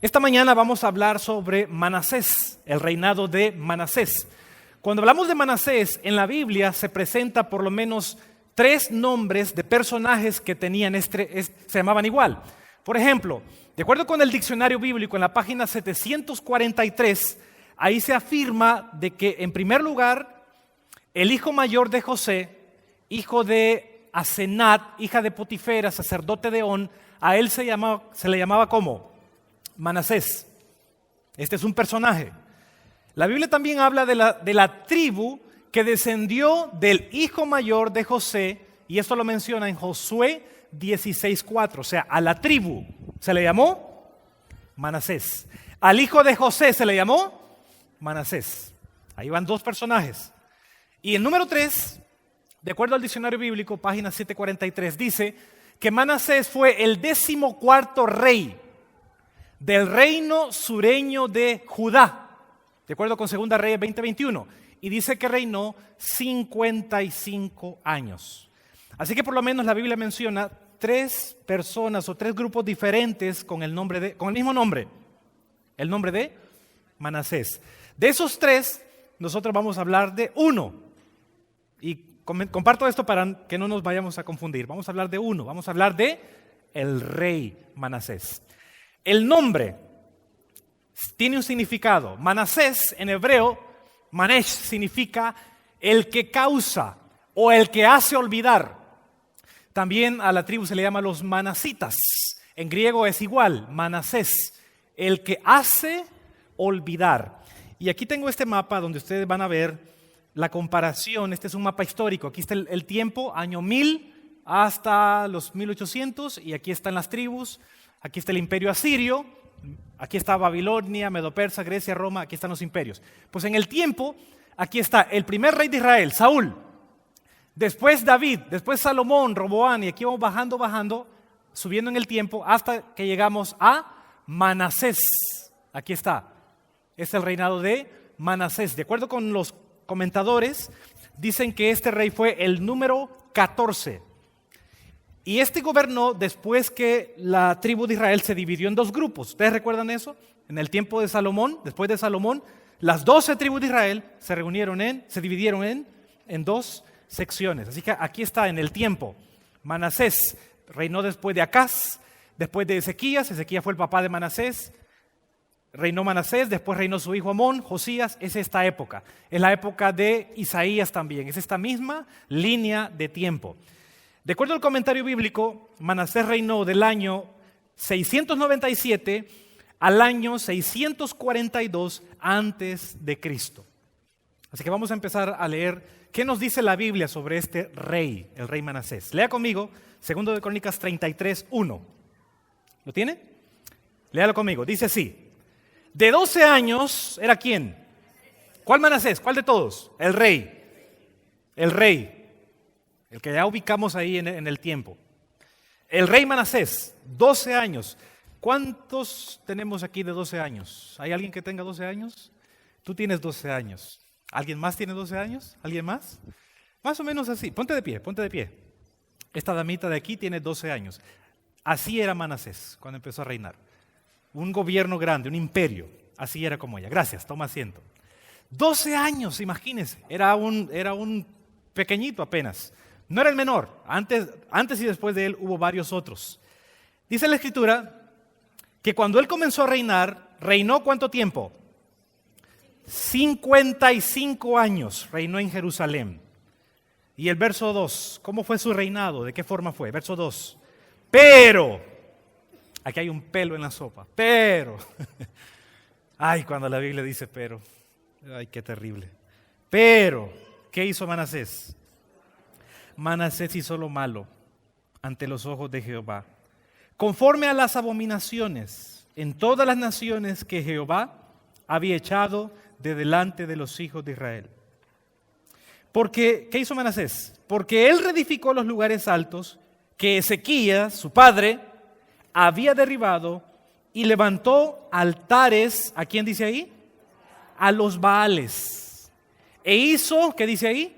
Esta mañana vamos a hablar sobre Manasés, el reinado de Manasés. Cuando hablamos de Manasés, en la Biblia se presenta por lo menos 3 nombres de personajes que tenían se llamaban igual. Por ejemplo, de acuerdo con el diccionario bíblico, en la página 743, ahí se afirma de que, en primer lugar, el hijo mayor de José, hijo de Asenat, hija de Potifera, sacerdote de On, a él se le llamaba ¿cómo? Manasés. Este es un personaje. La Biblia también habla de la tribu que descendió del hijo mayor de José, y esto lo menciona en Josué 16:4. O sea, a la tribu se le llamó Manasés. Al hijo de José se le llamó Manasés. Ahí van 2 personajes. Y el número 3, de acuerdo al diccionario bíblico, página 743, dice que Manasés fue el 14º rey del reino sureño de Judá, de acuerdo con 2 Reyes 20:21, y dice que reinó 55 años. Así que por lo menos la Biblia menciona 3 personas o 3 grupos diferentes con el mismo nombre, el nombre de Manasés. De esos 3, nosotros vamos a hablar de uno, y comparto esto para que no nos vayamos a confundir. Vamos a hablar de uno, vamos a hablar de el rey Manasés. El nombre tiene un significado. Manasés en hebreo, manesh, significa el que causa o el que hace olvidar. También a la tribu se le llama los manasitas. En griego es igual, Manasés, el que hace olvidar. Y aquí tengo este mapa donde ustedes van a ver la comparación. Este es un mapa histórico. Aquí está el tiempo, año 1000 hasta los 1800, y aquí están las tribus. Aquí está el imperio asirio, aquí está Babilonia, Medo-Persa, Grecia, Roma, aquí están los imperios. Pues en el tiempo, aquí está el primer rey de Israel, Saúl, después David, después Salomón, Roboán, y aquí vamos bajando, subiendo en el tiempo hasta que llegamos a Manasés. Aquí está, es el reinado de Manasés. De acuerdo con los comentadores, dicen que este rey fue el número 14. Y este gobernó después que la tribu de Israel se dividió en 2 grupos. ¿Ustedes recuerdan eso? En el tiempo de Salomón, después de Salomón, las 12 tribus de Israel se dividieron en 2 secciones. Así que aquí está en el tiempo. Manasés reinó después de Acaz, después de Ezequías. Ezequías fue el papá de Manasés. Reinó Manasés, después reinó su hijo Amón, Josías. Es esta época. Es la época de Isaías también. Es esta misma línea de tiempo. De acuerdo al comentario bíblico, Manasés reinó del año 697 al año 642 antes de Cristo. Así que vamos a empezar a leer qué nos dice la Biblia sobre este rey, el rey Manasés. Lea conmigo, 2 de Crónicas 33:1. ¿Lo tiene? Léalo conmigo. Dice así: de 12 años, ¿era quién? ¿Cuál Manasés? ¿Cuál de todos? El rey. El rey. El que ya ubicamos ahí en el tiempo. El rey Manasés, 12 años. ¿Cuántos tenemos aquí de 12 años? ¿Hay alguien que tenga 12 años? Tú tienes 12 años. ¿Alguien más tiene 12 años? ¿Alguien más? Más o menos así. Ponte de pie. Esta damita de aquí tiene 12 años. Así era Manasés cuando empezó a reinar. Un gobierno grande, un imperio. Así era como ella. Gracias, toma asiento. 12 años, imagínense. Era un pequeñito apenas. No era el menor, antes y después de él hubo varios otros. Dice la Escritura que cuando él comenzó a reinar, ¿reinó cuánto tiempo? 55 años reinó en Jerusalén. Y el verso 2, ¿cómo fue su reinado? ¿De qué forma fue? Verso 2. Pero, aquí hay un pelo en la sopa, pero, ay, cuando la Biblia dice pero, ay, qué terrible. Pero, ¿qué hizo Manasés? Manasés hizo lo malo ante los ojos de Jehová, conforme a las abominaciones en todas las naciones que Jehová había echado de delante de los hijos de Israel. Porque, ¿qué hizo Manasés? Porque él reedificó los lugares altos que Ezequías, su padre, había derribado, y levantó altares, ¿a quién dice ahí? A los Baales. E hizo, ¿qué dice ahí?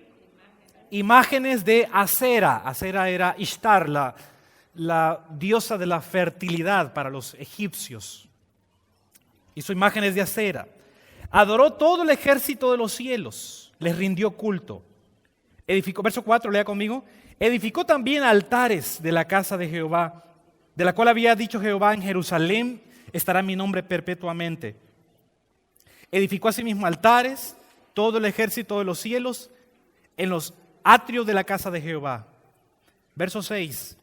Imágenes de Asera. Asera era Ishtar, la diosa de la fertilidad para los egipcios. hizo imágenes de acera, adoró todo el ejército de los cielos, les rindió culto. Edificó, verso 4, lea conmigo, edificó también altares de la casa de Jehová, de la cual había dicho Jehová, en Jerusalén estará mi nombre perpetuamente. Edificó asimismo altares, todo el ejército de los cielos, en los atrios de la casa de Jehová. Verso 6,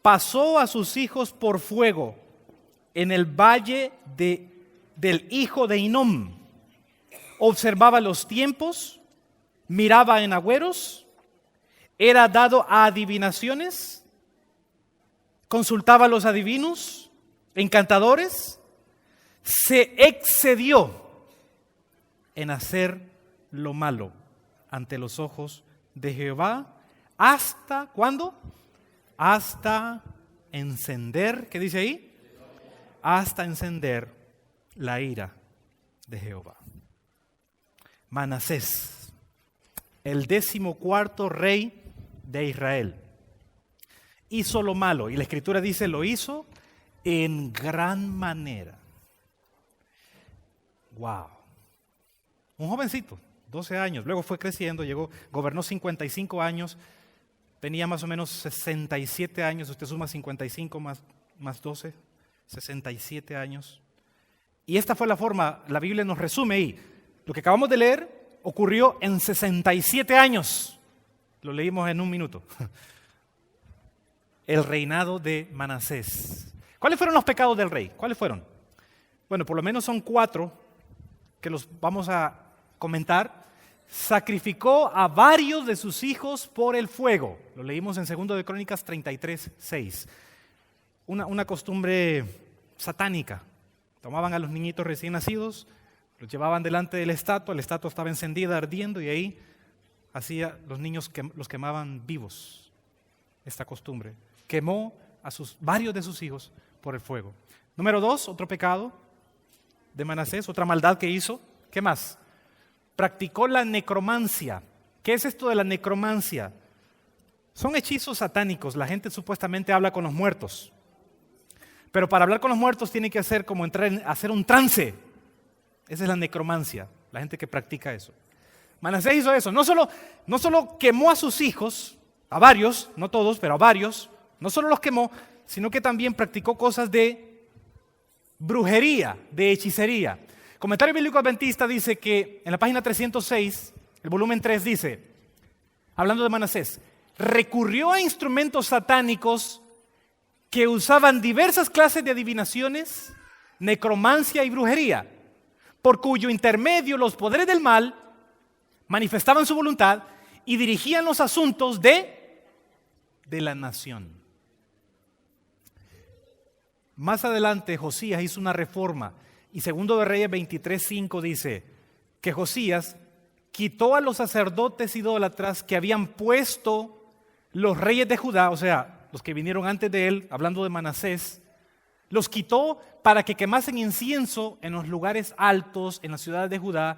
pasó a sus hijos por fuego en el valle del hijo de Hinnom. Observaba los tiempos, miraba en agüeros, era dado a adivinaciones, consultaba a los adivinos, encantadores, se excedió en hacer lo malo ante los ojos de Jehová, hasta, ¿cuándo? Hasta encender, ¿qué dice ahí? Hasta encender la ira de Jehová. Manasés, el 14º rey de Israel, hizo lo malo, y la Escritura dice, lo hizo en gran manera. Wow. Un jovencito, 12 años, luego fue creciendo, gobernó 55 años, tenía más o menos 67 años, usted suma 55 más 12, 67 años. Y esta fue la forma, la Biblia nos resume ahí. Lo que acabamos de leer ocurrió en 67 años. Lo leímos en un minuto. El reinado de Manasés. ¿Cuáles fueron los pecados del rey? ¿Cuáles fueron? Bueno, por lo menos son 4 que los vamos a comentar. Sacrificó a varios de sus hijos por el fuego. Lo leímos en 2 de Crónicas 33:6. Una costumbre satánica. Tomaban a los niñitos recién nacidos, los llevaban delante de la estatua estaba encendida, ardiendo, y ahí los niños los quemaban vivos. Esta costumbre quemó a varios de sus hijos por el fuego. Número 2, otro pecado de Manasés, otra maldad que hizo. ¿Qué más? Practicó la necromancia. ¿Qué es esto de la necromancia? Son hechizos satánicos. La gente supuestamente habla con los muertos. Pero para hablar con los muertos tiene que hacer como hacer un trance. Esa es la necromancia, la gente que practica eso. Manasés hizo eso. No solo quemó a sus hijos, a varios, no todos, pero a varios. No solo los quemó, sino que también practicó cosas de brujería, de hechicería. Comentario Bíblico Adventista dice que en la página 306, el volumen 3 dice, hablando de Manasés, recurrió a instrumentos satánicos que usaban diversas clases de adivinaciones, necromancia y brujería, por cuyo intermedio los poderes del mal manifestaban su voluntad y dirigían los asuntos de la nación. Más adelante Josías hizo una reforma y 2 de Reyes 23:5 dice que Josías quitó a los sacerdotes idólatras que habían puesto los reyes de Judá, o sea, los que vinieron antes de él, hablando de Manasés, los quitó para que quemasen incienso en los lugares altos, en las ciudades de Judá,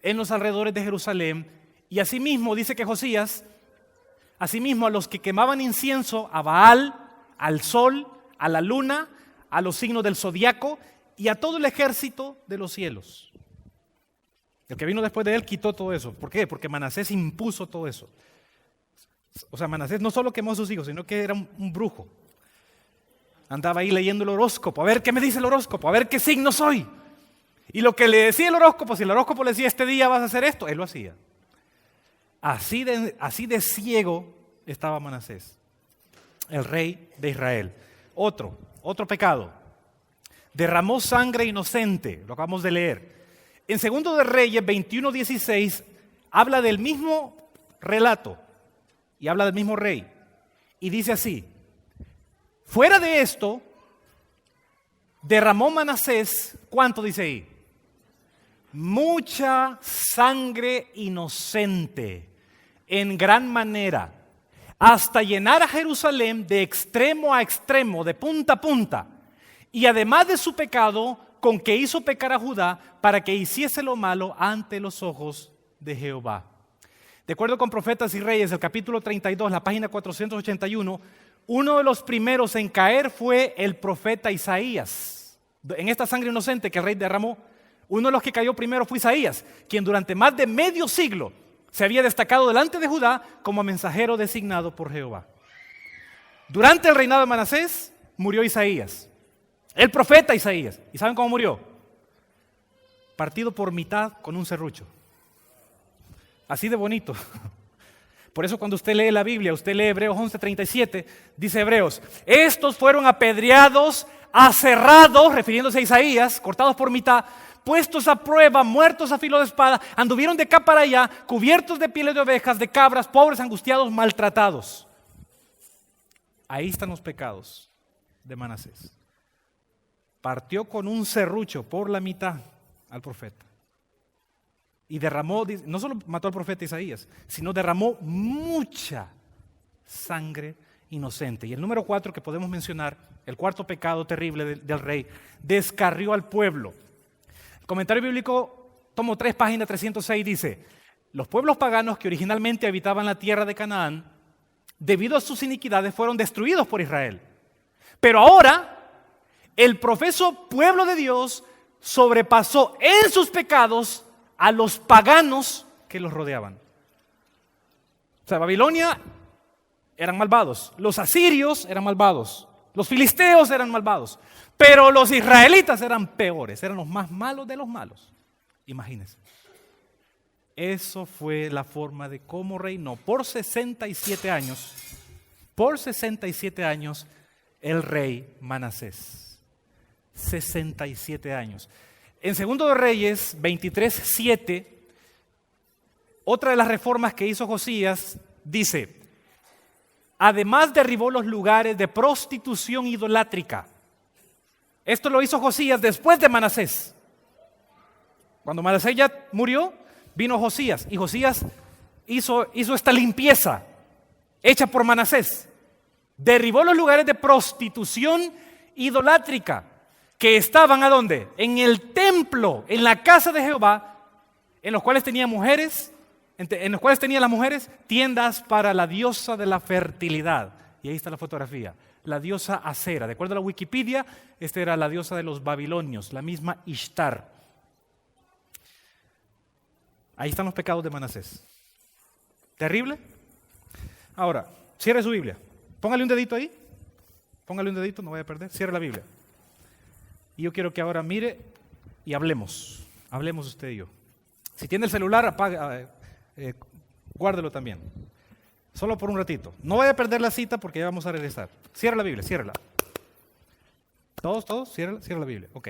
en los alrededores de Jerusalén. Y asimismo, dice que Josías, asimismo a los que quemaban incienso, a Baal, al sol, a la luna, a los signos del zodiaco y a todo el ejército de los cielos. El que vino después de él quitó todo eso. ¿Por qué? Porque Manasés impuso todo eso. O sea, Manasés no solo quemó a sus hijos, sino que era un brujo. Andaba ahí leyendo el horóscopo, a ver qué me dice el horóscopo, a ver qué signo soy. Y lo que le decía el horóscopo, si el horóscopo le decía este día vas a hacer esto, él lo hacía. Así de ciego estaba Manasés, el rey de Israel. Otro pecado. Derramó sangre inocente, lo acabamos de leer. En 2 de Reyes 21:16 habla del mismo relato y habla del mismo rey. Y dice así, fuera de esto, derramó Manasés, ¿cuánto dice ahí? Mucha sangre inocente, en gran manera, hasta llenar a Jerusalén de extremo a extremo, de punta a punta. Y además de su pecado, con que hizo pecar a Judá para que hiciese lo malo ante los ojos de Jehová. De acuerdo con Profetas y Reyes, el capítulo 32, la página 481, uno de los primeros en caer fue el profeta Isaías. En esta sangre inocente que el rey derramó, uno de los que cayó primero fue Isaías, quien durante más de medio siglo se había destacado delante de Judá como mensajero designado por Jehová. Durante el reinado de Manasés murió Isaías, el profeta Isaías. ¿Y saben cómo murió? Partido por mitad con un serrucho. Así de bonito. Por eso cuando usted lee la Biblia, usted lee Hebreos 11:37, dice Hebreos, estos fueron apedreados, aserrados, refiriéndose a Isaías, cortados por mitad, puestos a prueba, muertos a filo de espada, anduvieron de acá para allá, cubiertos de pieles de ovejas, de cabras, pobres, angustiados, maltratados. Ahí están los pecados de Manasés. Partió con un serrucho por la mitad al profeta. Y derramó, no solo mató al profeta Isaías, sino derramó mucha sangre inocente. Y el número 4 que podemos mencionar, el cuarto pecado terrible del rey, descarrió al pueblo. El comentario bíblico, tomo 3, página 306, dice, los pueblos paganos que originalmente habitaban la tierra de Canaán, debido a sus iniquidades, fueron destruidos por Israel. Pero ahora, el profeso pueblo de Dios sobrepasó en sus pecados a los paganos que los rodeaban. O sea, Babilonia eran malvados, los asirios eran malvados, los filisteos eran malvados, pero los israelitas eran peores, eran los más malos de los malos. Imagínense. Eso fue la forma de cómo reinó por 67 años. Por 67 años el rey Manasés. 67 años. En Segundo de Reyes 23:7, otra de las reformas que hizo Josías dice, además derribó los lugares de prostitución idolátrica. Esto lo hizo Josías después de Manasés. Cuando Manasés ya murió, vino Josías y Josías hizo esta limpieza hecha por Manasés. Derribó los lugares de prostitución idolátrica que estaban ¿a dónde? En el templo, en la casa de Jehová, en los cuales tenía mujeres, en los cuales tenían las mujeres tiendas para la diosa de la fertilidad. Y ahí está la fotografía, la diosa Acera. De acuerdo a la Wikipedia, esta era la diosa de los babilonios, la misma Ishtar. Ahí están los pecados de Manasés. ¿Terrible? Ahora, cierre su Biblia. Póngale un dedito ahí. Póngale un dedito, no vaya a perder. Cierre la Biblia. Y yo quiero que ahora mire y hablemos. Hablemos usted y yo. Si tiene el celular, apague, guárdelo también. Solo por un ratito. No vaya a perder la cita porque ya vamos a regresar. Cierra la Biblia, ciérrala. ¿Todos? Cierra la Biblia. Ok.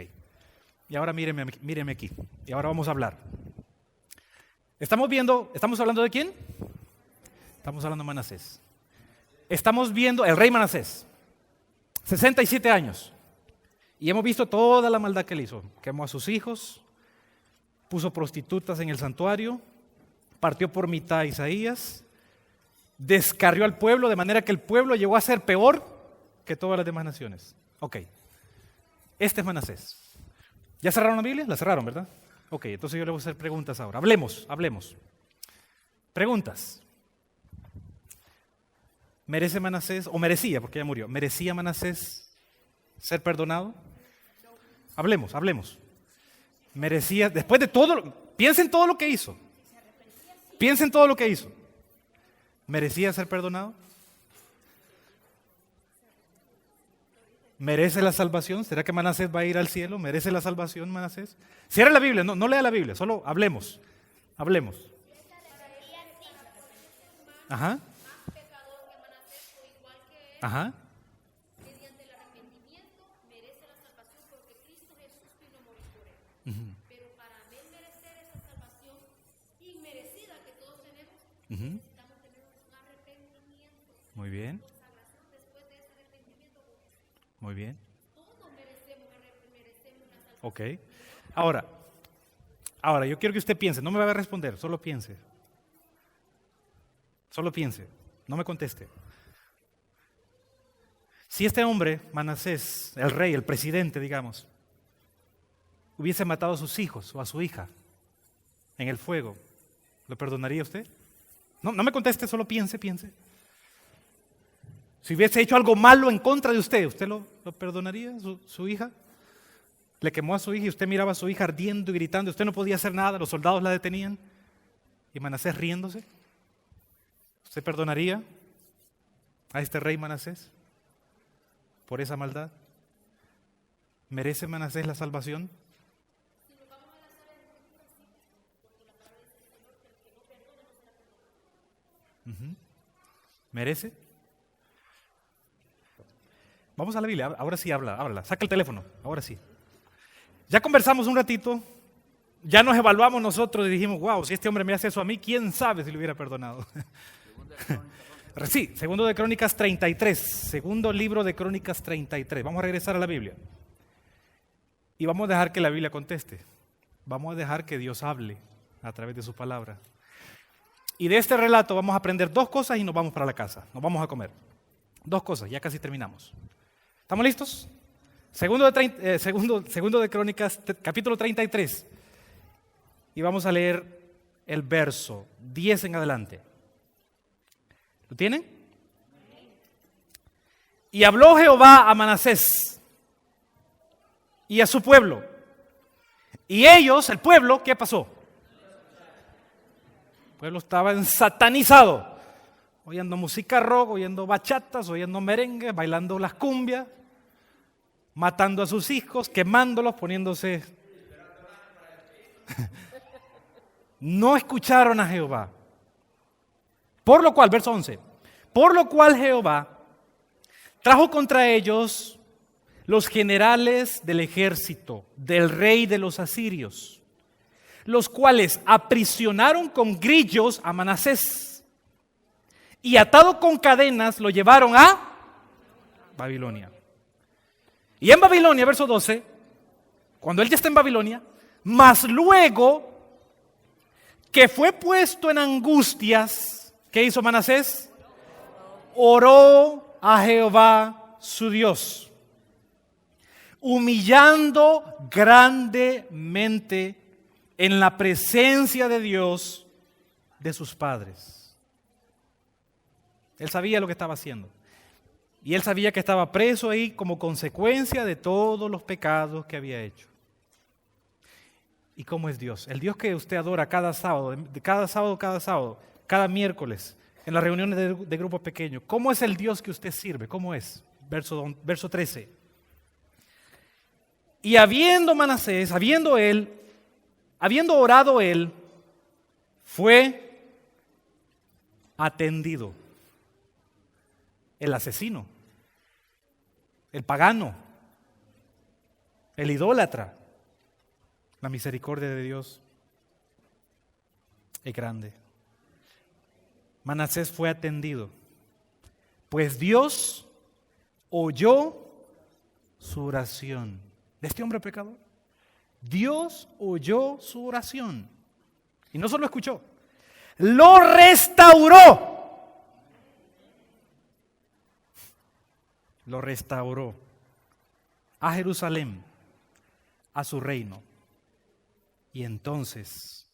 Y ahora míreme aquí. Y ahora vamos a hablar. ¿Estamos hablando de quién? Estamos hablando de Manasés. Estamos viendo el rey Manasés. 67 años. Y hemos visto toda la maldad que él hizo. Quemó a sus hijos, puso prostitutas en el santuario, partió por mitad a Isaías, descarrió al pueblo de manera que el pueblo llegó a ser peor que todas las demás naciones. Ok, este es Manasés. ¿Ya cerraron la Biblia? La cerraron, ¿verdad? Ok, entonces yo le voy a hacer preguntas ahora. Hablemos. Preguntas. ¿Merece Manasés, o merecía, porque ya murió, merecía Manasés ser perdonado? Hablemos. Merecía, después de todo, piensen todo lo que hizo. ¿Merecía ser perdonado? ¿Merece la salvación? ¿Será que Manasés va a ir al cielo? ¿Merece la salvación Manasés? Cierra la Biblia, no lea la Biblia, solo hablemos. Ajá. Ajá. Mediante el arrepentimiento merece la salvación porque Cristo Jesús vino a morir por él. Pero para merecer esa salvación inmerecida que todos tenemos, necesitamos tener un arrepentimiento. Muy bien. Consagración después de ese arrepentimiento. Muy bien. Todos merecemos la salvación. Ok. Ahora, yo quiero que usted piense, no me va a responder, solo piense. No me conteste. Si este hombre, Manasés, el rey, el presidente, digamos, hubiese matado a sus hijos o a su hija en el fuego, ¿lo perdonaría usted? No me conteste, solo piense. Si hubiese hecho algo malo en contra de usted, ¿usted lo perdonaría, su hija? le quemó a su hija y usted miraba a su hija ardiendo y gritando, usted no podía hacer nada, los soldados la detenían y Manasés riéndose. ¿Usted perdonaría a este rey Manasés por esa maldad? ¿Merece Manasés la salvación? ¿Merece? Vamos a la Biblia, ahora sí habla, saca el teléfono, ahora sí. Ya conversamos un ratito, ya nos evaluamos nosotros y dijimos, wow, si este hombre me hace eso a mí, ¿quién sabe si le hubiera perdonado? Sí, segundo de Crónicas 33, segundo libro de Crónicas 33. Vamos a regresar a la Biblia. Y vamos a dejar que la Biblia conteste. Vamos a dejar que Dios hable a través de su palabra. Y de este relato vamos a aprender dos cosas y nos vamos para la casa. Nos vamos a comer. Dos cosas, ya casi terminamos. ¿Estamos listos? Segundo de Crónicas, capítulo 33. Y vamos a leer el verso 10 en adelante. ¿Lo tienen? Y habló Jehová a Manasés y a su pueblo. Y ellos, el pueblo, ¿qué pasó? El pueblo estaba ensatanizado, oyendo música rock, oyendo bachatas, oyendo merengue, bailando las cumbias, matando a sus hijos, quemándolos, poniéndose... No escucharon a Jehová. Por lo cual, verso 11, por lo cual Jehová trajo contra ellos los generales del ejército del rey de los asirios, los cuales aprisionaron con grillos a Manasés y atado con cadenas lo llevaron a Babilonia. Y en Babilonia, verso 12, cuando él ya está en Babilonia, mas luego que fue puesto en angustias, ¿qué hizo Manasés? Oró a Jehová su Dios, humillando grandemente en la presencia de Dios de sus padres. Él sabía lo que estaba haciendo. Y él sabía que estaba preso ahí como consecuencia de todos los pecados que había hecho. ¿Y cómo es Dios? El Dios que usted adora cada sábado, cada miércoles, en las reuniones de grupos pequeños. ¿Cómo es el Dios que usted sirve? ¿Cómo es? Verso 13. Y habiendo Manasés, habiendo orado él, fue atendido. El asesino, el pagano, el idólatra. La misericordia de Dios es grande. Manasés fue atendido, pues Dios oyó su oración. ¿De este hombre pecador? Dios oyó su oración. Y no solo escuchó, lo restauró. Lo restauró a Jerusalén, a su reino. Y entonces,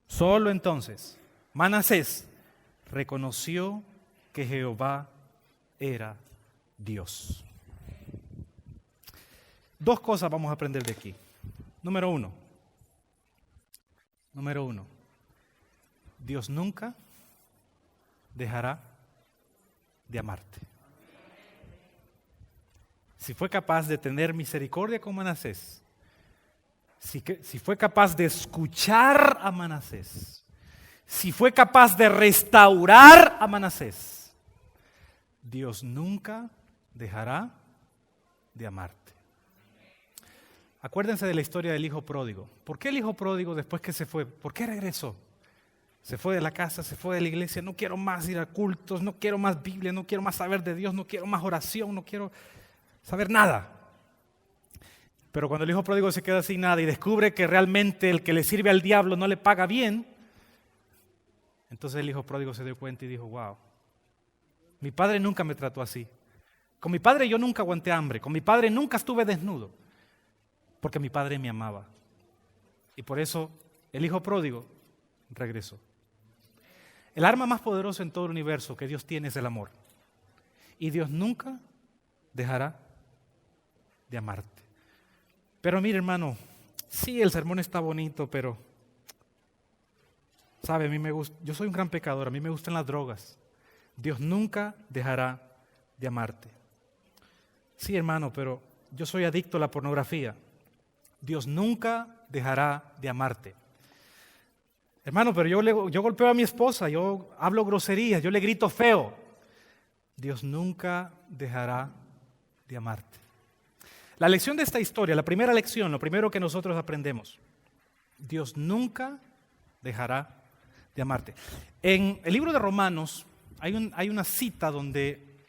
solo entonces, Manasés reconoció que Jehová era Dios. Dos cosas vamos a aprender de aquí. Número uno, Dios nunca dejará de amarte. Si fue capaz de tener misericordia con Manasés, si fue capaz de escuchar a Manasés, si fue capaz de restaurar a Manasés, Dios nunca dejará de amarte. Acuérdense de la historia del hijo pródigo. ¿Por qué el hijo pródigo, después que se fue, por qué regresó? Se fue de la casa, se fue de la iglesia, no quiero más ir a cultos, no quiero más Biblia, no quiero más saber de Dios, no quiero más oración, no quiero saber nada. Pero cuando el hijo pródigo se queda sin nada y descubre que realmente el que le sirve al diablo no le paga bien, entonces el hijo pródigo se dio cuenta y dijo, wow, mi padre nunca me trató así. Con mi padre yo nunca aguanté hambre, con mi padre nunca estuve desnudo, porque mi padre me amaba. Y por eso el hijo pródigo regresó. El arma más poderosa en todo el universo que Dios tiene es el amor. Y Dios nunca dejará de amarte. Pero mire, hermano, sí, el sermón está bonito, pero, ¿sabe? A mí me gusta, yo soy un gran pecador, a mí me gustan las drogas. Dios nunca dejará de amarte. Sí, hermano, pero yo soy adicto a la pornografía. Dios nunca dejará de amarte. Hermano, pero yo golpeo a mi esposa, yo hablo groserías, yo le grito feo. Dios nunca dejará de amarte. La lección de esta historia, la primera lección, lo primero que nosotros aprendemos, Dios nunca dejará de amarte. En el libro de Romanos hay una cita donde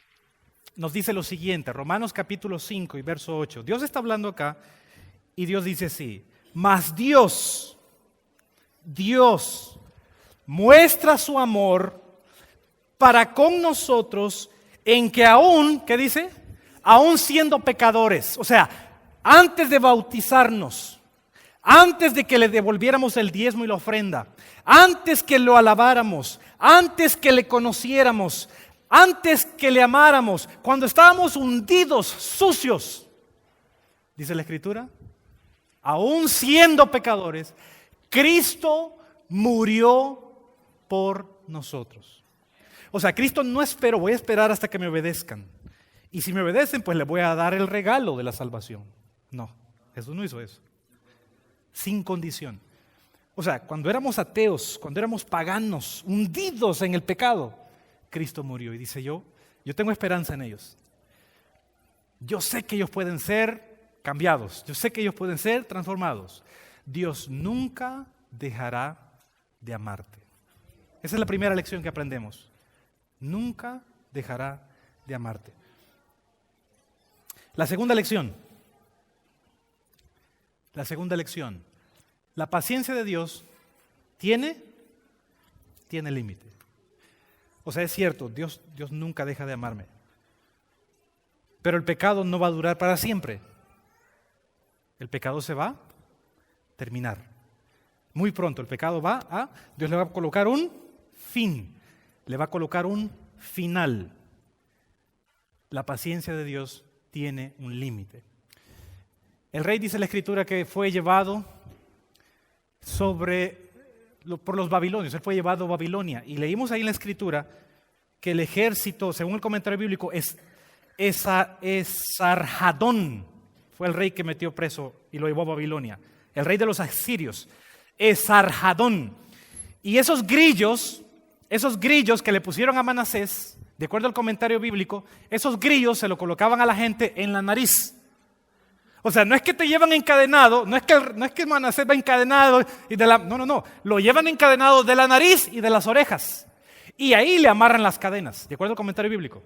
nos dice lo siguiente, Romanos capítulo 5 y verso 8. Dios está hablando acá y Dios dice así, mas Dios muestra su amor para con nosotros en que aún, ¿qué dice? Aún siendo pecadores, o sea, antes de bautizarnos, antes de que le devolviéramos el diezmo y la ofrenda, antes que lo alabáramos, antes que le conociéramos, antes que le amáramos, cuando estábamos hundidos, sucios, dice la Escritura, aún siendo pecadores, Cristo murió por nosotros. O sea, Cristo no esperó, voy a esperar hasta que me obedezcan. Y si me obedecen, pues les voy a dar el regalo de la salvación. No, Jesús no hizo eso. Sin condición. O sea, cuando éramos ateos, cuando éramos paganos, hundidos en el pecado, Cristo murió. Y dice yo tengo esperanza en ellos. Yo sé que ellos pueden ser cambiados. Yo sé que ellos pueden ser transformados. Dios nunca dejará de amarte. Esa es la primera lección que aprendemos. Nunca dejará de amarte. La segunda lección. La paciencia de Dios tiene límite. O sea, es cierto, Dios nunca deja de amarme. Pero el pecado no va a durar para siempre. El pecado se va a terminar. Muy pronto el pecado Dios le va a colocar un fin. Le va a colocar un final. La paciencia de Dios tiene un límite. El rey, dice la Escritura, que fue llevado por los babilonios. Él fue llevado a Babilonia. Y leímos ahí en la Escritura que el ejército, según el comentario bíblico, Esarhadón fue el rey que metió preso y lo llevó a Babilonia. El rey de los asirios. Esarhadón. Y esos grillos que le pusieron a Manasés, de acuerdo al comentario bíblico, esos grillos se lo colocaban a la gente en la nariz. O sea, no es que te llevan encadenado, no es que Manasés va encadenado no, lo llevan encadenado de la nariz y de las orejas. Y ahí le amarran las cadenas, de acuerdo al comentario bíblico.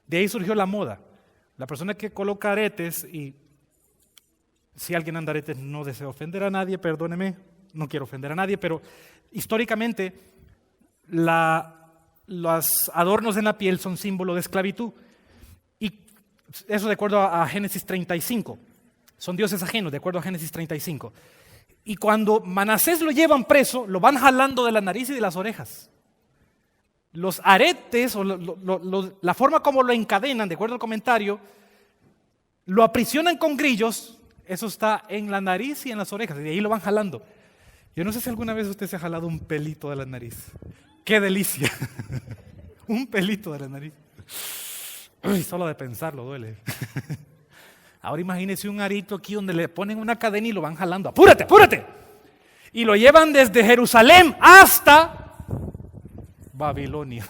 De ahí surgió la moda. La persona que coloca aretes, y si alguien anda aretes, no deseo ofender a nadie, perdóneme, no quiero ofender a nadie, pero históricamente los adornos en la piel son símbolo de esclavitud. Y eso de acuerdo a Génesis 35. Son dioses ajenos, de acuerdo a Génesis 35. Y cuando Manasés lo llevan preso, lo van jalando de la nariz y de las orejas. Los aretes, o la forma como lo encadenan, de acuerdo al comentario, lo aprisionan con grillos. Eso está en la nariz y en las orejas, y de ahí lo van jalando. Yo no sé si alguna vez usted se ha jalado un pelito de la nariz. ¡Qué delicia! Un pelito de la nariz. Uy, solo de pensarlo duele. Ahora imagínese un arito aquí donde le ponen una cadena y lo van jalando. ¡Apúrate, apúrate! Y lo llevan desde Jerusalén hasta Babilonia.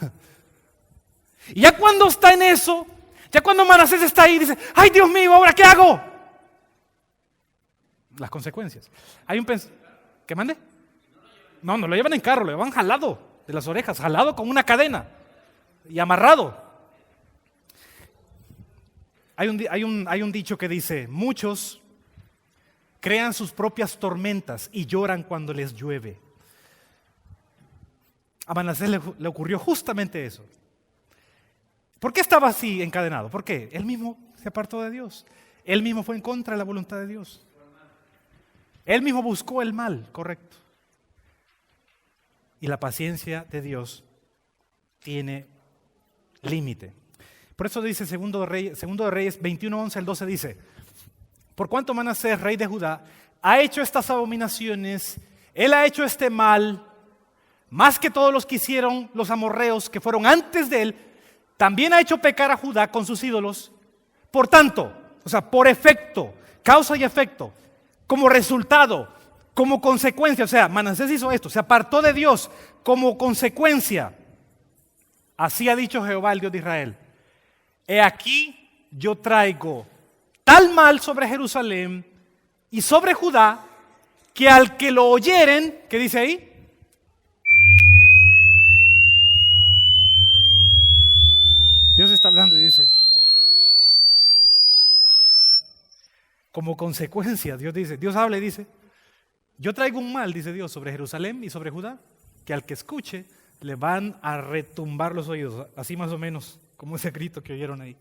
Y ya cuando está en eso, ya cuando Manasés está ahí, dice, ¡ay, Dios mío, ahora qué hago! Las consecuencias. ¿Qué mande? No lo llevan en carro, lo llevan jalado de las orejas, jalado con una cadena y amarrado. Hay un dicho que dice, muchos crean sus propias tormentas y lloran cuando les llueve. A Manasés le ocurrió justamente eso. ¿Por qué estaba así encadenado? ¿Por qué? Él mismo se apartó de Dios. Él mismo fue en contra de la voluntad de Dios. Él mismo buscó el mal, correcto. Y la paciencia de Dios tiene límite. Por eso dice Segundo de Reyes 21:11 al 12 dice, por cuanto Manasés, rey de Judá, ha hecho estas abominaciones, él ha hecho este mal, más que todos los que hicieron los amorreos que fueron antes de él, también ha hecho pecar a Judá con sus ídolos. Por tanto, o sea, por efecto, causa y efecto, como resultado, como consecuencia, o sea, Manasés hizo esto, se apartó de Dios como consecuencia. Así ha dicho Jehová, el Dios de Israel. He aquí yo traigo tal mal sobre Jerusalén y sobre Judá, que al que lo oyeren, ¿qué dice ahí? Dios está hablando y dice, como consecuencia, Dios habla y dice, yo traigo un mal, dice Dios, sobre Jerusalén y sobre Judá, que al que escuche le van a retumbar los oídos, así más o menos como ese grito que oyeron ahí.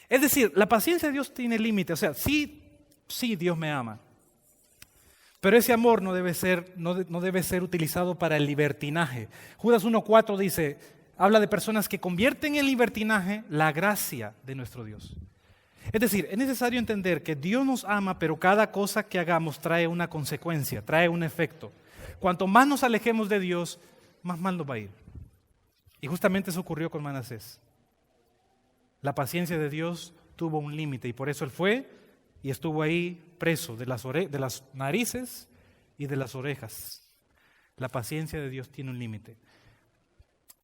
Es decir, la paciencia de Dios tiene límite, o sea, sí Dios me ama, pero ese amor no debe ser utilizado para el libertinaje. Judas 1:4 dice, habla de personas que convierten en libertinaje la gracia de nuestro Dios. Es decir, es necesario entender que Dios nos ama, pero cada cosa que hagamos trae una consecuencia, trae un efecto. Cuanto más nos alejemos de Dios, más mal nos va a ir. Y justamente eso ocurrió con Manasés. La paciencia de Dios tuvo un límite y por eso él fue y estuvo ahí preso de las narices y de las orejas. La paciencia de Dios tiene un límite.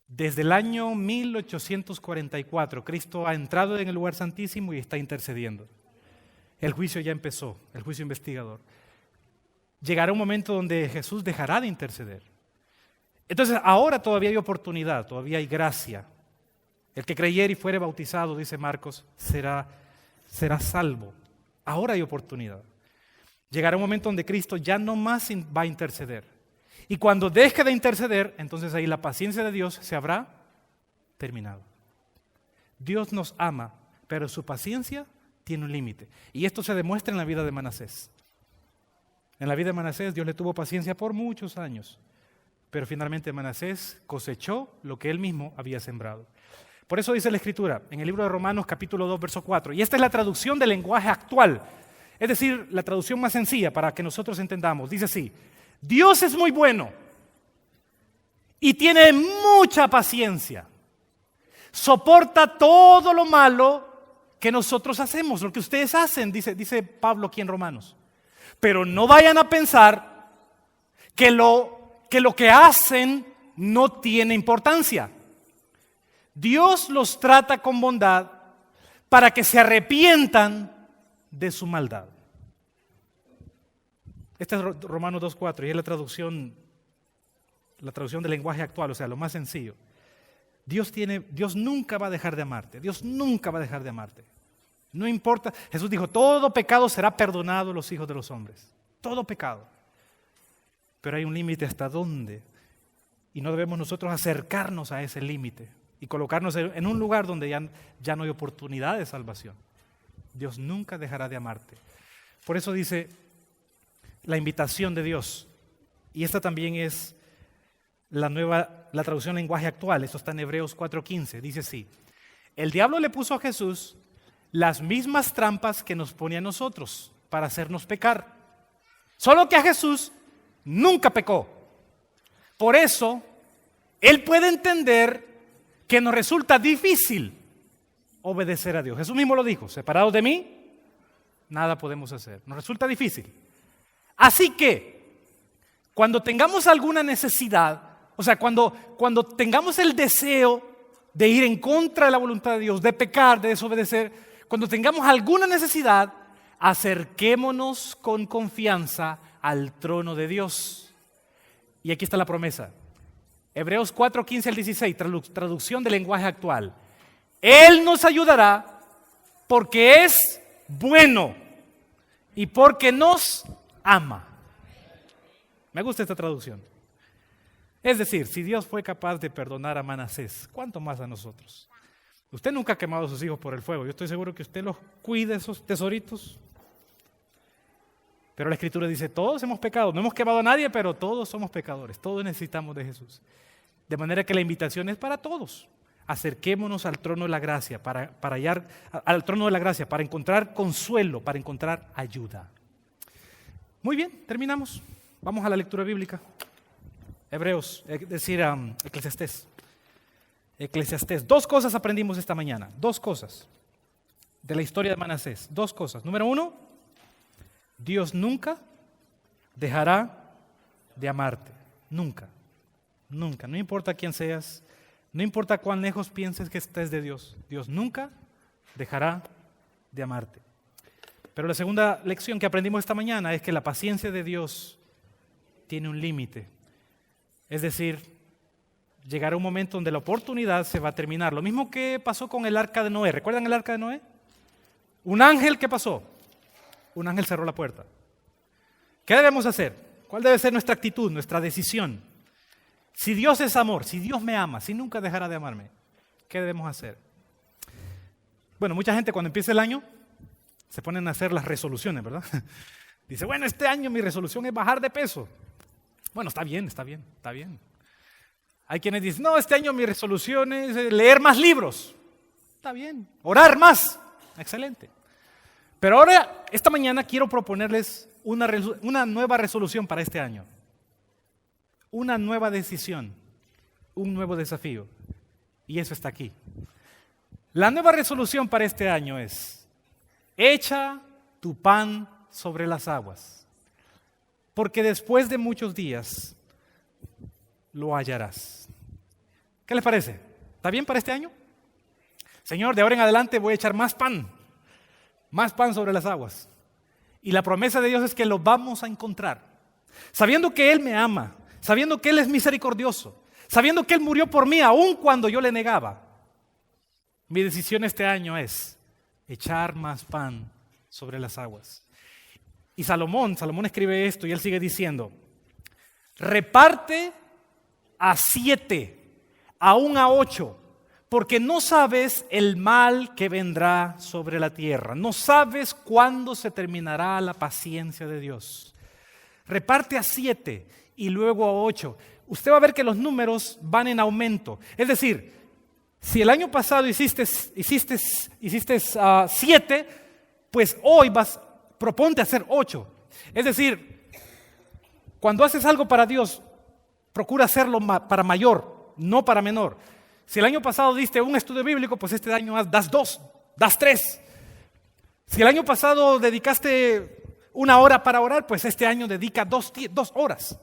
Desde el año 1844, Cristo ha entrado en el lugar santísimo y está intercediendo. El juicio ya empezó, el juicio investigador. Llegará un momento donde Jesús dejará de interceder. Entonces, ahora todavía hay oportunidad, todavía hay gracia. El que creyere y fuere bautizado, dice Marcos, será salvo. Ahora hay oportunidad. Llegará un momento donde Cristo ya no más va a interceder. Y cuando deje de interceder, entonces ahí la paciencia de Dios se habrá terminado. Dios nos ama, pero su paciencia tiene un límite. Y esto se demuestra en la vida de Manasés. En la vida de Manasés Dios le tuvo paciencia por muchos años, pero finalmente Manasés cosechó lo que él mismo había sembrado. Por eso dice la Escritura en el libro de Romanos capítulo 2, verso 4, y esta es la traducción del lenguaje actual, es decir, la traducción más sencilla para que nosotros entendamos. Dice así: Dios es muy bueno y tiene mucha paciencia. Soporta todo lo malo que nosotros hacemos, lo que ustedes hacen, dice Pablo aquí en Romanos. Pero no vayan a pensar que lo que hacen no tiene importancia. Dios los trata con bondad para que se arrepientan de su maldad. Este es Romanos 2:4 y es la traducción del lenguaje actual, o sea, lo más sencillo. Dios nunca va a dejar de amarte. Dios nunca va a dejar de amarte. No importa. Jesús dijo, todo pecado será perdonado a los hijos de los hombres. Todo pecado. Pero hay un límite hasta dónde. Y no debemos nosotros acercarnos a ese límite y colocarnos en un lugar donde ya no hay oportunidad de salvación. Dios nunca dejará de amarte. Por eso dice la invitación de Dios. Y esta también es la traducción lenguaje actual. Esto está en Hebreos 4:15. Dice así: el diablo le puso a Jesús las mismas trampas que nos pone a nosotros para hacernos pecar. Solo que a Jesús nunca pecó. Por eso, Él puede entender que nos resulta difícil obedecer a Dios. Jesús mismo lo dijo: separados de mí, nada podemos hacer. Nos resulta difícil. Así que, cuando tengamos alguna necesidad, o sea, cuando tengamos el deseo de ir en contra de la voluntad de Dios, de pecar, de desobedecer, cuando tengamos alguna necesidad, acerquémonos con confianza al trono de Dios. Y aquí está la promesa. Hebreos 4:15 al 16, traducción del lenguaje actual. Él nos ayudará porque es bueno y porque nos ama. Me gusta esta traducción. Es decir, si Dios fue capaz de perdonar a Manasés, ¿cuánto más a nosotros? Usted nunca ha quemado a sus hijos por el fuego. Yo estoy seguro que usted los cuida, esos tesoritos. Pero la Escritura dice, todos hemos pecado. No hemos quemado a nadie, pero todos somos pecadores. Todos necesitamos de Jesús. De manera que la invitación es para todos. acerquémonos al trono de la gracia para hallar al trono de la gracia, para encontrar consuelo, para encontrar ayuda. Muy bien, terminamos. Vamos a la lectura bíblica. Hebreos, es decir, Eclesiastés. Eclesiastés. 2 cosas aprendimos esta mañana. 2 cosas de la historia de Manasés. 2 cosas. Número 1, Dios nunca dejará de amarte. Nunca. Nunca. No importa quién seas, no importa cuán lejos pienses que estés de Dios. Dios nunca dejará de amarte. Pero la segunda lección que aprendimos esta mañana es que la paciencia de Dios tiene un límite. Es decir, llegará un momento donde la oportunidad se va a terminar. Lo mismo que pasó con el arca de Noé. ¿Recuerdan el arca de Noé? Un ángel, ¿qué pasó? Un ángel cerró la puerta. ¿Qué debemos hacer? ¿Cuál debe ser nuestra actitud, nuestra decisión? Si Dios es amor, si Dios me ama, si nunca dejará de amarme, ¿qué debemos hacer? Bueno, mucha gente cuando empieza el año se ponen a hacer las resoluciones, ¿verdad? Dice, bueno, este año mi resolución es bajar de peso. Bueno, está bien. Hay quienes dicen, no, este año mi resolución es leer más libros. Está bien. Orar más. Excelente. Pero ahora, esta mañana quiero proponerles una nueva resolución para este año. Una nueva decisión. Un nuevo desafío. Y eso está aquí. La nueva resolución para este año es, echa tu pan sobre las aguas, porque después de muchos días lo hallarás. ¿Qué les parece? ¿Está bien para este año? Señor, de ahora en adelante voy a echar más pan sobre las aguas. Y la promesa de Dios es que lo vamos a encontrar. Sabiendo que Él me ama, sabiendo que Él es misericordioso, sabiendo que Él murió por mí aun cuando yo le negaba. Mi decisión este año es echar más pan sobre las aguas. Y Salomón escribe esto y él sigue diciendo, reparte a 7, aún a 8, porque no sabes el mal que vendrá sobre la tierra. No sabes cuándo se terminará la paciencia de Dios. Reparte a 7 y luego a 8. Usted va a ver que los números van en aumento. Es decir, si el año pasado hiciste 7, pues hoy proponte hacer 8. Es decir, cuando haces algo para Dios, procura hacerlo para mayor, no para menor. Si el año pasado diste un estudio bíblico, pues este año das 2, das 3. Si el año pasado dedicaste 1 hora para orar, pues este año dedica 2 horas.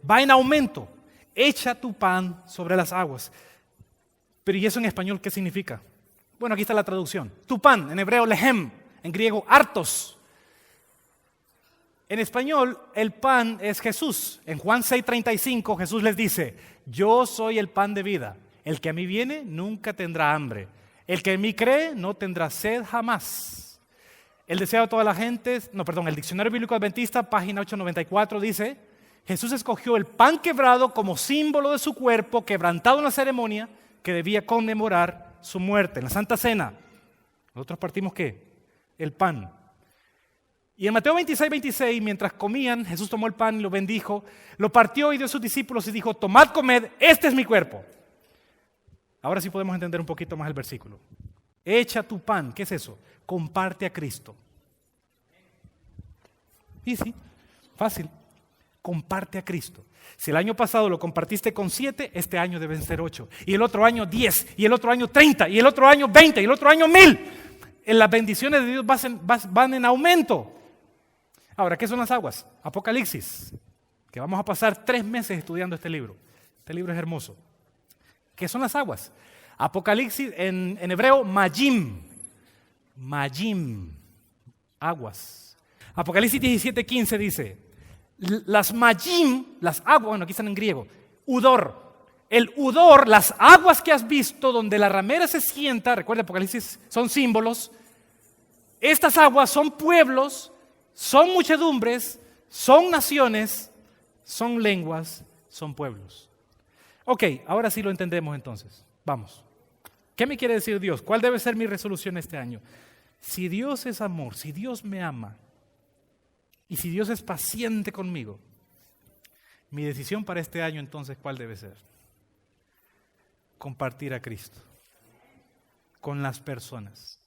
Va en aumento. Echa tu pan sobre las aguas. Pero ¿y eso en español qué significa? Bueno, aquí está la traducción. Tu pan, en hebreo lehem, en griego artos. En español, el pan es Jesús. En Juan 6:35, Jesús les dice, yo soy el pan de vida. El que a mí viene nunca tendrá hambre. El que en mí cree no tendrá sed jamás. El deseo de toda la gente, el Diccionario Bíblico Adventista, página 894, dice, Jesús escogió el pan quebrado como símbolo de su cuerpo, quebrantado en la ceremonia que debía conmemorar su muerte. En la Santa Cena, nosotros partimos ¿qué? El pan. Y en Mateo 26:26, mientras comían, Jesús tomó el pan y lo bendijo, lo partió y dio a sus discípulos y dijo, tomad, comed, este es mi cuerpo. Ahora sí podemos entender un poquito más el versículo. Echa tu pan, ¿qué es eso? Comparte a Cristo. Y sí, fácil. Comparte a Cristo. Si el año pasado lo compartiste con 7, este año deben ser 8. Y el otro año 10, y el otro año 30, y el otro año 20, y el otro año 1000. Las bendiciones de Dios van en aumento. Ahora, ¿qué son las aguas? Apocalipsis, que vamos a pasar 3 meses estudiando este libro. Este libro es hermoso. ¿Qué son las aguas? Apocalipsis, en hebreo, Majim. Majim, aguas. Apocalipsis 17:15 dice, las Majim, las aguas, bueno, aquí están en griego, Udor. El Udor, las aguas que has visto donde la ramera se sienta, recuerda, Apocalipsis son símbolos. Estas aguas son pueblos, son muchedumbres, son naciones, son lenguas, son pueblos. Ok, ahora sí lo entendemos entonces. Vamos. ¿Qué me quiere decir Dios? ¿Cuál debe ser mi resolución este año? Si Dios es amor, si Dios me ama y si Dios es paciente conmigo, mi decisión para este año entonces, ¿cuál debe ser? Compartir a Cristo. con las personas.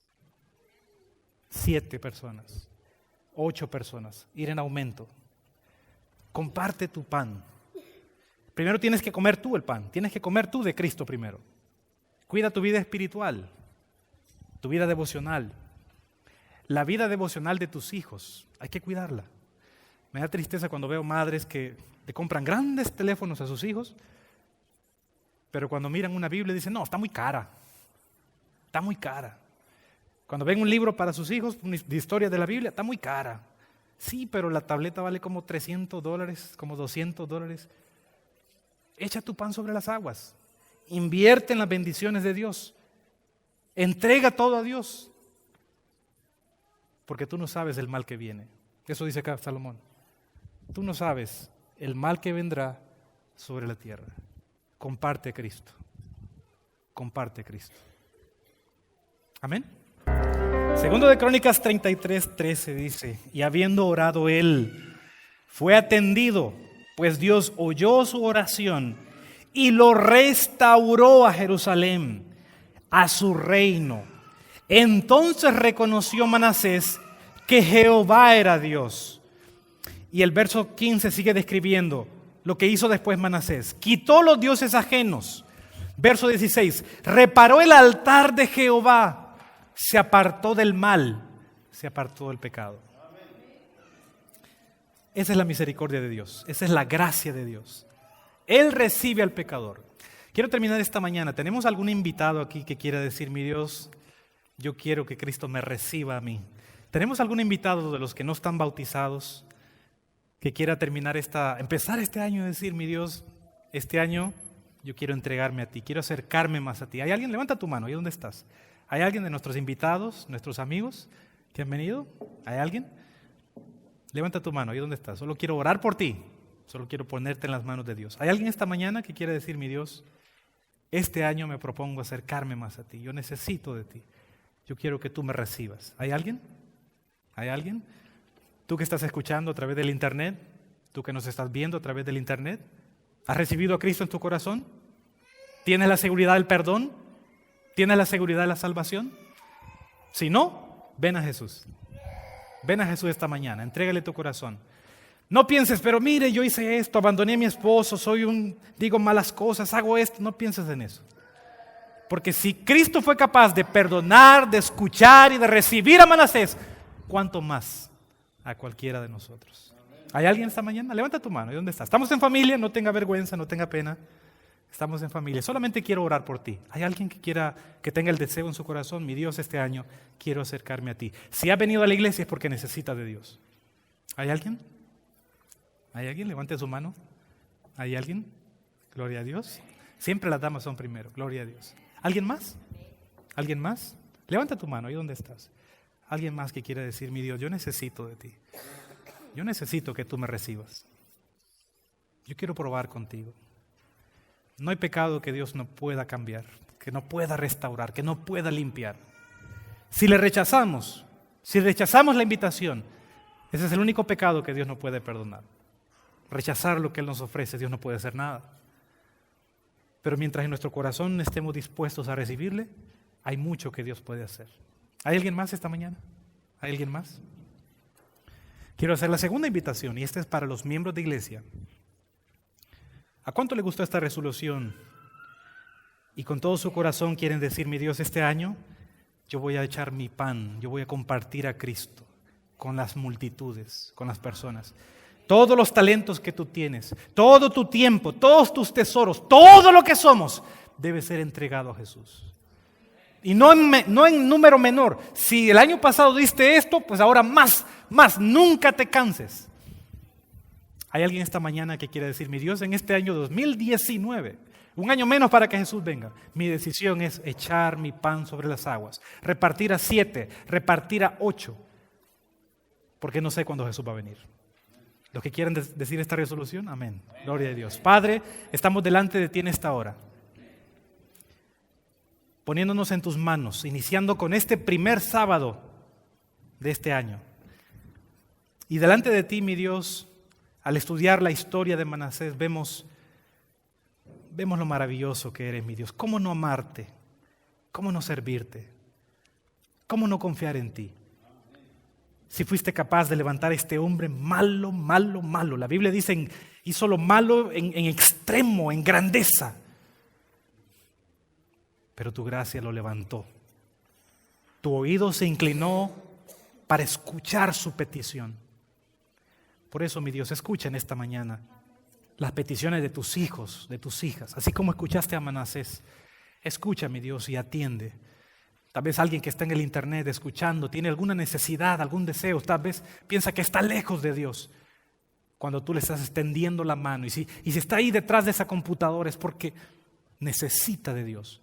7 personas, 8 personas, ir en aumento. Comparte tu pan. Primero tienes que comer tú el pan, tienes que comer tú de Cristo primero. Cuida tu vida espiritual, tu vida devocional. La vida devocional de tus hijos, hay que cuidarla. Me da tristeza cuando veo madres que le compran grandes teléfonos a sus hijos, pero cuando miran una Biblia dicen, no, está muy cara. Está muy cara. Cuando ven un libro para sus hijos de historia de la Biblia, está muy cara. Sí, pero la tableta vale como $300, como $200. Echa tu pan sobre las aguas. Invierte en las bendiciones de Dios. Entrega todo a Dios. Porque tú no sabes el mal que viene. Eso dice acá Salomón. Tú no sabes el mal que vendrá sobre la tierra. Comparte a Cristo. Comparte a Cristo. Amén. Segundo de Crónicas 33:13 dice, y habiendo orado él, fue atendido, pues Dios oyó su oración y lo restauró a Jerusalén, a su reino. Entonces reconoció Manasés que Jehová era Dios. Y el verso 15 sigue describiendo lo que hizo después Manasés. Quitó los dioses ajenos. Verso 16, reparó el altar de Jehová. Se apartó del mal, se apartó del pecado. Esa es la misericordia de Dios, esa es la gracia de Dios. Él recibe al pecador. Quiero terminar esta mañana. ¿Tenemos algún invitado aquí que quiera decir, mi Dios, yo quiero que Cristo me reciba a mí? ¿Tenemos algún invitado de los que no están bautizados que quiera empezar este año y decir, mi Dios, este año yo quiero entregarme a ti, quiero acercarme más a ti? ¿Hay alguien? Levanta tu mano, ¿y dónde estás? ¿Hay alguien de nuestros invitados, nuestros amigos que han venido? ¿Hay alguien? Levanta tu mano, ¿y dónde estás? Solo quiero orar por ti, solo quiero ponerte en las manos de Dios. ¿Hay alguien esta mañana que quiere decir, mi Dios, este año me propongo acercarme más a ti, yo necesito de ti, yo quiero que tú me recibas? ¿Hay alguien? ¿Hay alguien? Tú que estás escuchando a través del internet, tú que nos estás viendo a través del internet, ¿has recibido a Cristo en tu corazón? ¿Tienes la seguridad del perdón? ¿Tienes la seguridad de la salvación? Si no, ven a Jesús. Ven a Jesús esta mañana, entrégale tu corazón. No pienses, pero mire, yo hice esto, abandoné a mi esposo, digo malas cosas, hago esto. No pienses en eso. Porque si Cristo fue capaz de perdonar, de escuchar y de recibir a Manasés, ¿cuánto más a cualquiera de nosotros? ¿Hay alguien esta mañana? Levanta tu mano. ¿Y dónde está? Estamos en familia, no tenga vergüenza, no tenga pena. Estamos en familia. Solamente quiero orar por ti. ¿Hay alguien que tenga el deseo en su corazón? Mi Dios, este año quiero acercarme a ti. Si ha venido a la iglesia es porque necesita de Dios. ¿Hay alguien? ¿Hay alguien? Levante su mano. ¿Hay alguien? Gloria a Dios. Siempre las damas son primero. Gloria a Dios. ¿Alguien más? ¿Alguien más? Levanta tu mano. ¿Y dónde estás? ¿Alguien más que quiera decir, mi Dios, yo necesito de ti? Yo necesito que tú me recibas. Yo quiero probar contigo. No hay pecado que Dios no pueda cambiar, que no pueda restaurar, que no pueda limpiar. Si rechazamos la invitación, ese es el único pecado que Dios no puede perdonar. Rechazar lo que Él nos ofrece, Dios no puede hacer nada. Pero mientras en nuestro corazón estemos dispuestos a recibirle, hay mucho que Dios puede hacer. ¿Hay alguien más esta mañana? ¿Hay alguien más? Quiero hacer la segunda invitación, y esta es para los miembros de iglesia. ¿A cuánto le gustó esta resolución? Y con todo su corazón quieren decir, mi Dios, este año yo voy a echar mi pan, yo voy a compartir a Cristo con las multitudes, con las personas. Todos los talentos que tú tienes, todo tu tiempo, todos tus tesoros, todo lo que somos, debe ser entregado a Jesús. Y no en número menor. Si el año pasado diste esto, pues ahora más, nunca te canses. ¿Hay alguien esta mañana que quiere decir, mi Dios, en este año 2019, un año menos para que Jesús venga, mi decisión es echar mi pan sobre las aguas, repartir a 7, repartir a 8, porque no sé cuándo Jesús va a venir? Los que quieran decir esta resolución, amén. Gloria a Dios. Padre, estamos delante de ti en esta hora, poniéndonos en tus manos, iniciando con este primer sábado de este año. Y delante de ti, mi Dios, al estudiar la historia de Manasés, vemos lo maravilloso que eres, mi Dios. ¿Cómo no amarte? ¿Cómo no servirte? ¿Cómo no confiar en ti? Si fuiste capaz de levantar a este hombre malo, malo, malo. La Biblia dice, hizo lo malo en extremo, en grandeza. Pero tu gracia lo levantó. Tu oído se inclinó para escuchar su petición. Por eso, mi Dios, escucha en esta mañana las peticiones de tus hijos, de tus hijas. Así como escuchaste a Manasés. Escucha, mi Dios, y atiende. Tal vez alguien que está en el internet escuchando tiene alguna necesidad, algún deseo, tal vez piensa que está lejos de Dios. Cuando tú le estás extendiendo la mano y si está ahí detrás de esa computadora es porque necesita de Dios.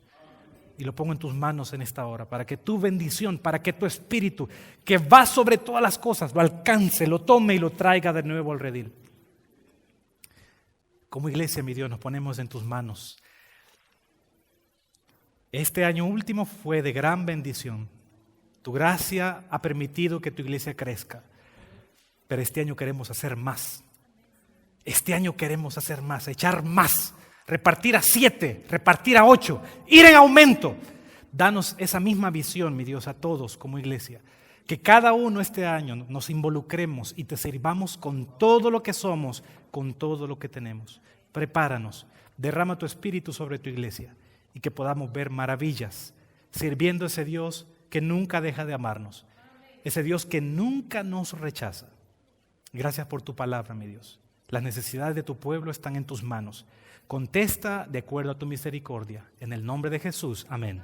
Y lo pongo en tus manos en esta hora para que tu bendición, para que tu espíritu, que va sobre todas las cosas, lo alcance, lo tome y lo traiga de nuevo al redil. Como iglesia, mi Dios, nos ponemos en tus manos. Este año último fue de gran bendición. Tu gracia ha permitido que tu iglesia crezca. Pero este año queremos hacer más. Este año queremos hacer más, echar más, repartir a 7, repartir a 8, ir en aumento. Danos esa misma visión, mi Dios, a todos como iglesia. Que cada uno este año nos involucremos y te sirvamos con todo lo que somos, con todo lo que tenemos. Prepáranos, derrama tu espíritu sobre tu iglesia. Y que podamos ver maravillas sirviendo a ese Dios que nunca deja de amarnos, ese Dios que nunca nos rechaza. Gracias por tu palabra, mi Dios. Las necesidades de tu pueblo están en tus manos. Contesta de acuerdo a tu misericordia. En el nombre de Jesús, amén.